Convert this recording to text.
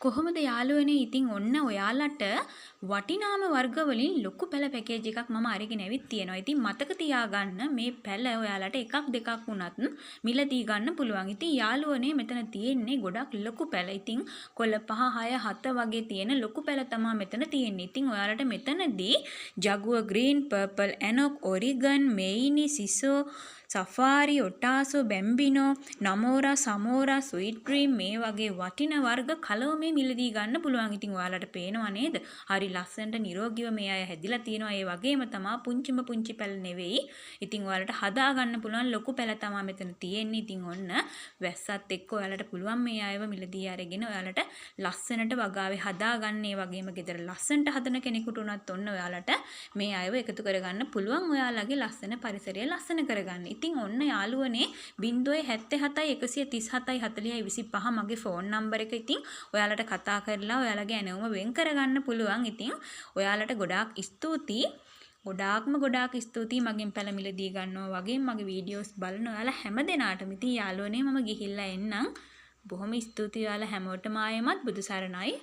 කොහොමද යාළුවනේ ඉතින් ඔන්න ඔයාලට වටිනාම වර්ග වලින් ලොකු පැල පැකේජ් එකක් මම අරගෙන ඇවිත් තියෙනවා. ඉතින් මතක තියාගන්න මේ පැල ඔයාලට එකක් දෙකක් වුණත් මිලදී ගන්න පුළුවන්. ඉතින් යාළුවනේ මෙතන තියෙන්නේ ගොඩක් ලොකු පැල. ඉතින් කොළ 5 6 7 වගේ තියෙන ලොකු පැල තමයි මෙතන තියෙන්නේ. ඉතින් ඔයාලට මෙතනදී ජගුව ග්‍රීන්, පර්පල් ඇනොක්, ඔරිගන්, මෙයිනි, සිසෝ, සෆාරි, ඔටාසෝ, බැම්බිනෝ, නමෝරා, සමෝරා, ස්වීට් ඩ්‍රීම් මේ වගේ වටින වර්ග කලවමේ මිලදී ගන්න පුළුවන්. ඉතින් ඔයාලට පේනවා නේද? හරි ලස්සනට නිරෝගීව මේ අය හැදිලා තියෙනවා. ඒ වගේම තමයි පුංචිම පුංචි පැල නෙවෙයි. ඉතින් ඔයාලට හදා ගන්න පුළුවන් ලොකු පැල තමයි මෙතන තියෙන්නේ. ඉතින් ඔන්න වැස්සත් එක්ක ඔයාලට පුළුවන් මේ අයව මිලදී අරගෙන ඔයාලට ලස්සනට වගාවේ හදා ගන්න. ඒ වගේම ගෙදර ලස්සනට හදන කෙනෙකුට උනත් ඔන්න ඔයාලට මේ අයව එකතු කරගන්න පුළුවන්. ඔයාලගේ ලස්සන පරිසරය ලස්සන කරගන්න. ඉතින් ඔන්න යාළුවනේ 077 137 40 25 මගේ ෆෝන් නම්බර එක. ඉතින් ඔයාලට කතා කරලා ඔයාලගේ ඇණවුම වෙන් කරගන්න පුළුවන්. ඉතින් ඔයාලට ගොඩාක් ස්තුතියි. ගොඩාක් ස්තුතියි මගෙන් පැල මිලදී ගන්නවා වගේ මගේ වීඩියෝස් බලන ඔයාලා හැම දෙනාටම. ඉතින් යාළුවනේ මම ගිහිල්ලා එන්නම්. බොහොම ස්තුතියි ඔයාලා හැමෝටම ආයෙමත් බුදු සරණයි.